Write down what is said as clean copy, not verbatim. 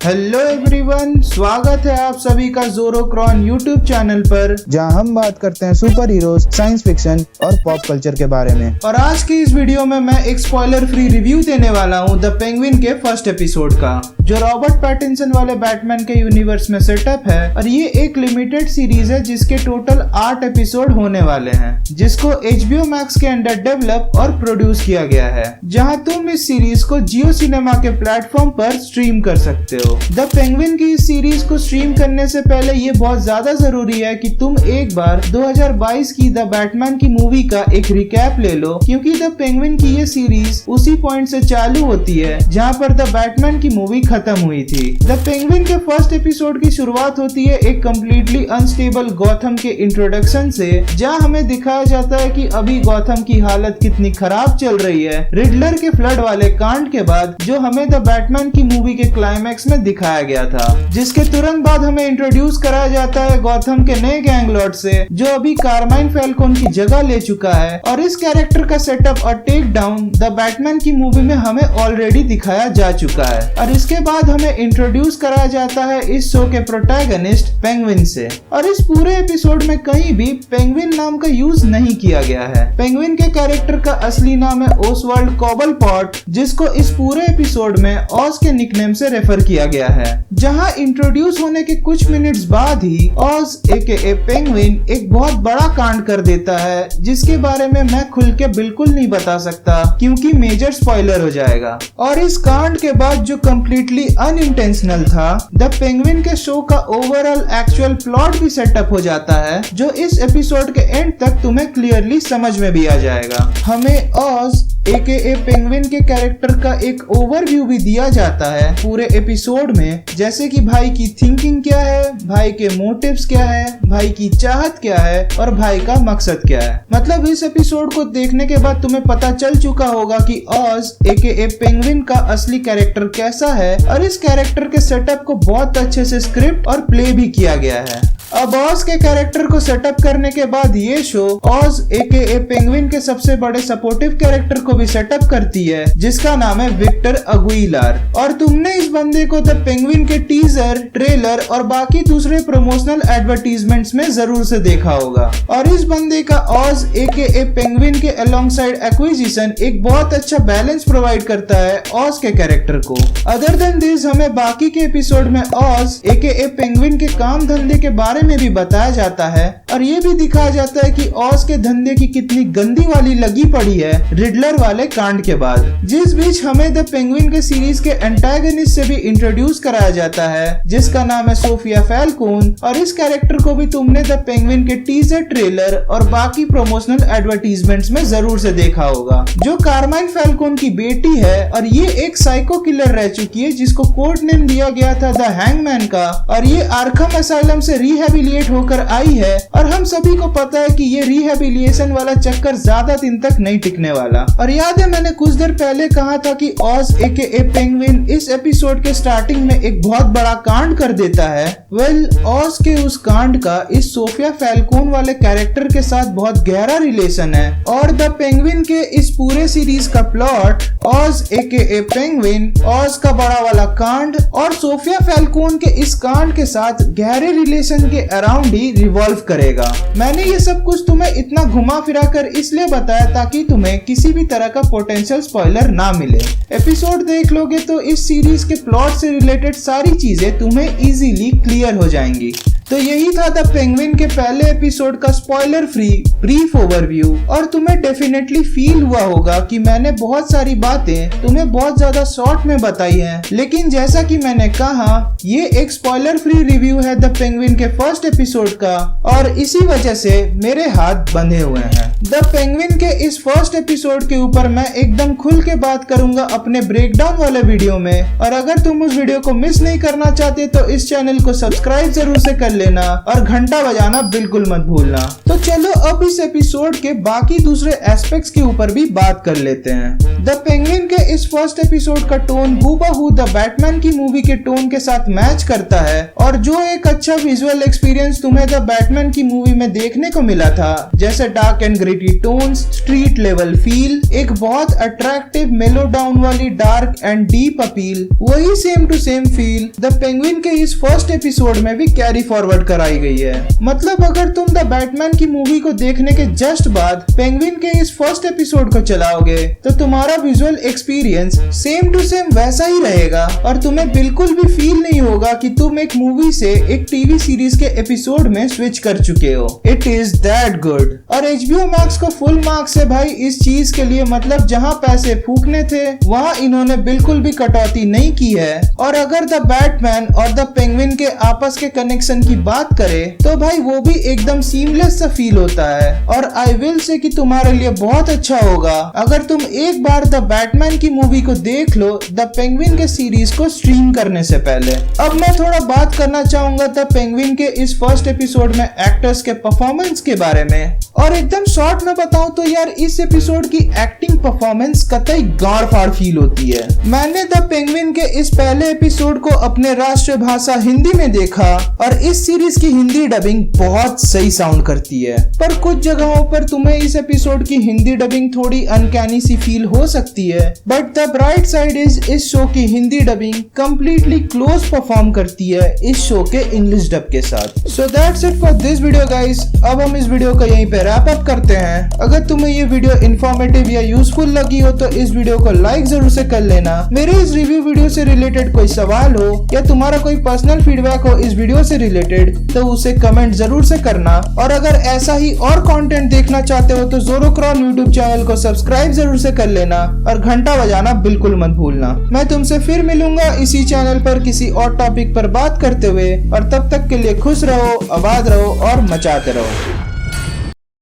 Hello everyone, स्वागत है आप सभी का ज़ोरोक्रॉन यूट्यूब चैनल पर, जहां हम बात करते हैं सुपर हीरोज, साइंस फिक्शन और पॉप कल्चर के बारे में। और आज की इस वीडियो में मैं एक स्पॉइलर फ्री रिव्यू देने वाला हूं द पेंगुइन के फर्स्ट एपिसोड का, जो रॉबर्ट पैटिंसन वाले बैटमैन के यूनिवर्स में सेटअप है। और ये एक लिमिटेड सीरीज है जिसके टोटल 8 एपिसोड होने वाले हैं, जिसको HBO Max के अंडर डेवलप और प्रोड्यूस किया गया है, जहां तुम इस सीरीज को जियो सिनेमा के प्लेटफॉर्म पर स्ट्रीम कर सकते हो। द पेंगुइन की इस सीरीज को स्ट्रीम करने से पहले ये बहुत ज्यादा जरूरी है कि तुम एक बार 2022 की द बैटमैन की मूवी का एक रिकैप ले लो, क्योंकि द पेंगुइन की ये सीरीज उसी पॉइंट से चालू होती है जहां पर द बैटमैन की मूवी खत्म हुई थी। द पेंगुइन के फर्स्ट एपिसोड की शुरुआत होती है एक कम्प्लीटली अनस्टेबल गॉथम के इंट्रोडक्शन से, जहां हमें दिखाया जाता है कि अभी गॉथम की हालत कितनी खराब चल रही है रिडलर के फ्लड वाले कांड के बाद, जो हमें द बैटमैन की मूवी के क्लाइमैक्स में दिखाया गया था। जिसके तुरंत बाद हमें इंट्रोड्यूस कराया जाता है गॉथम के नए गैंग लॉर्ड से, जो अभी कारमाइन फैल्कोन की जगह ले चुका है। और इस कैरेक्टर का सेटअप और टेक डाउन द बैटमैन की मूवी में हमें ऑलरेडी दिखाया जा चुका है। और इसके बाद हमें इंट्रोड्यूस कराया जाता है इस शो के प्रोटैगनिस्ट पेंगुइन से। और इस पूरे एपिसोड में कहीं भी पेंगुइन नाम का यूज नहीं किया गया है। पेंगुइन के कैरेक्टर का असली नाम है ओसवाल्ड कॉबलपॉट, जिसको इस पूरे एपिसोड में ऑज के निकनेम से रेफर किया गया है। जहां इंट्रोड्यूस होने के कुछ मिनट्स बाद ही ऑज एकेए पेंगुइन एक बहुत बड़ा कांड कर देता है, जिसके बारे में मैं खुल के बिल्कुल नहीं बता सकता क्योंकि मेजर स्पॉइलर हो जाएगा। और इस कांड के बाद जो कम्प्लीटली अनइंटेंशनल था, द पेंगुइन के शो का ओवरऑल एक्चुअल प्लॉट भी सेटअप हो जाता है, जो इस एपिसोड के एंड तक तुम्हें क्लियरली समझ में भी आ जाएगा। हमें ऑज एकेए पेंगुइन के कैरेक्टर का एक ओवरव्यू भी दिया जाता है पूरे एपिसोड में, जैसे कि भाई की थिंकिंग क्या है, भाई के मोटिव्स क्या है, भाई की चाहत क्या है और भाई का मकसद क्या है। मतलब इस एपिसोड को देखने के बाद तुम्हें पता चल चुका होगा कि ऑज एकेए पेंगुइन का असली कैरेक्टर कैसा है, और इस कैरेक्टर के सेटअप को बहुत अच्छे से स्क्रिप्ट और प्ले भी किया गया है। अब ऑज के कैरेक्टर को सेटअप करने के बाद ये शो ऑज एकेए पेंगुइन के सबसे बड़े सपोर्टिव कैरेक्टर को भी सेटअप करती है, जिसका नाम है विक्टर अगुइलार। और तुमने इस बंदे को द पेंगुइन के टीजर, ट्रेलर और बाकी दूसरे प्रमोशनल एडवर्टीजमेंट्स में जरूर से देखा होगा। और इस बंदे का ऑज एकेए पेंगुइन के अलोंगसाइड एक्विजिशन एक बहुत अच्छा बैलेंस प्रोवाइड करता है ऑज के कैरेक्टर को। अदर देन दिस, हमें बाकी के एपिसोड में ऑज एकेए पेंगुइन के काम धंधे के बारे में भी बताया जाता है, और ये भी दिखाया जाता है कि ऑज के धंधे की कितनी गंदी वाली लगी पड़ी है रिडलर वाले कांड के बाद। जिस बीच हमें द पेंगुइन के सीरीज के एंटागनिस्ट से भी इंट्रोड्यूस कराया जाता है, जिसका नाम है सोफिया फैल्कोन। और इस कैरेक्टर को भी तुमने द पेंगुइन के टीजर, ट्रेलर और बाकी प्रमोशनल एडवर्टीजमेंट्स में जरूर से देखा होगा, जो कारमाइन फैल्कोन की बेटी है। और ये एक साइको किलर रह चुकी है, जिसको कोड नेम दिया गया था द हैंगमैन का। और ये आर्खम असाइलम से रिहेबिलिएट होकर आई है, और हम सभी को पता है कि ये रिहेबिलिएशन वाला चक्कर ज्यादा दिन तक नहीं टिकने वाला। और याद है, मैंने कुछ देर पहले कहा था कि ऑज एकेए पेंगुइन इस एपिसोड के स्टार्टिंग में एक बहुत बड़ा कांड कर देता है। ऑज के उस कांड का इस सोफिया फैल्कोन वाले कैरेक्टर के साथ बहुत गहरा रिलेशन है। और द पेंगुइन के इस पूरे सीरीज का प्लॉट ऑज एकेए पेंगुइन, ऑज का बड़ा वाला कांड और सोफिया फैल्कोन के इस कांड के साथ गहरे रिलेशन के अराउंड ही रिवॉल्व करेगा। मैंने ये सब कुछ तुम्हें इतना घुमा फिरा कर इसलिए बताया ताकि तुम्हें किसी भी तरह का पोटेंशियल स्पॉइलर ना मिले। एपिसोड देख लोगे तो इस सीरीज के प्लॉट से रिलेटेड सारी चीजें तुम्हें इजीली क्लियर हो जाएंगी। तो यही था द पेंगुइन के पहले एपिसोड का स्पॉइलर फ्री ब्रीफ ओवरव्यू। और तुम्हें डेफिनेटली फील हुआ होगा कि मैंने बहुत सारी बातें तुम्हें बहुत ज्यादा शॉर्ट में बताई हैं, लेकिन जैसा कि मैंने कहा, ये एक स्पॉइलर फ्री रिव्यू है द पेंगुइन के फर्स्ट एपिसोड का, और इसी वजह से मेरे हाथ बंधे हुए हैं। द पेंगुइन के इस फर्स्ट एपिसोड के ऊपर मैं एकदम खुल के बात करूंगा अपने ब्रेकडाउन वाले वीडियो में। और अगर तुम उस वीडियो को मिस नहीं करना चाहते तो इस चैनल को सब्सक्राइब जरूर से कर लेना और घंटा बजाना बिल्कुल मत भूलना। तो चलो अब इस एपिसोड के बाकी दूसरे एस्पेक्ट्स के ऊपर भी बात कर लेते हैं। द पेंगुइन के इस फर्स्ट एपिसोड का टोन हूबहू द बैटमैन की मूवी के टोन के साथ मैच करता है और जो एक अच्छा विजुअल एक्सपीरियंस तुम्हें द बैटमैन की मूवी में देखने को मिला था, जैसे dark and gritty tones, street level feel, एक बहुत अट्रैक्टिव मेलो डाउन वाली डार्क एंड डीप अपील, वही same to same feel the Penguin के इस फर्स्ट एपिसोड में भी कैरी फॉरवर्ड कराई गई है। मतलब अगर तुम द बैटमैन की मूवी को देखने के जस्ट बाद पेंगुइन के इस फर्स्ट एपिसोड को चलाओगे तो तुम्हारा visual experience same to same वैसा ही रहेगा और तुम्हें बिल्कुल भी फील नहीं होगा कि तुम एक मूवी से एक टीवी सीरीज के एपिसोड में स्विच कर चुके हो। It is that good. और HBO Max को फुल मार्क्स है भाई इस चीज के लिए। मतलब जहाँ पैसे फूकने थे वहाँ इन्होंने बिल्कुल भी कटौती नहीं की है। और अगर द बैटमैन और द पेंगुइन के आपस के कनेक्शन की बात करें तो भाई वो भी एकदम सीमलेस सा फील होता है। और आई विल से कि तुम्हारे लिए बहुत अच्छा होगा अगर तुम एक बार द बैटमैन की मूवी को देख लो द पेंगुइन के सीरीज को स्ट्रीम करने से पहले। अब मैं थोड़ा बात करना चाहूंगा द पेंगुइन के इस फर्स्ट एपिसोड में एक्टर्स के परफॉर्मेंस के बारे में। और एकदम शॉर्ट में बताऊं तो यार इस एपिसोड की एक्टिंग परफॉर्मेंस कतई गाड़ फाड़ फील होती है। मैंने द पेंगुइन के इस पहले एपिसोड को अपने राष्ट्रीय भाषा हिंदी में देखा और इस सीरीज की हिंदी डबिंग बहुत सही साउंड करती है। पर कुछ जगहों पर तुम्हें इस एपिसोड की हिंदी डबिंग थोड़ी अनकैनी सी फील हो सकती है, but the bright side is इस शो की Hindi dubbing completely close perform करती है इस शो के इंग्लिश डब के साथ। So that's it for this video guys. अब हम इस वीडियो को यहीं पे रैप अप करते हैं। अगर तुम्हें ये वीडियो इन्फॉर्मेटिव या यूजफुल लगी हो तो इस वीडियो को लाइक जरूर से कर लेना। मेरे इस रिव्यू वीडियो से रिलेटेड कोई सवाल हो या तुम्हारा कोई पर्सनल फीडबैक हो इस वीडियो से रिलेटेड तो उसे कमेंट जरूर से करना। और अगर ऐसा ही और कंटेंट देखना चाहते हो तो ज़ोरोक्रॉन यूट्यूब चैनल को सब्सक्राइब जरूर से कर लेना और घंटा बजाना बिल्कुल मत भूलना। मैं तुमसे फिर मिलूंगा इसी चैनल पर किसी और टॉपिक पर बात करते हुए, और तब तक के लिए खुश रहो, आबाद रहो और मचाते रहो।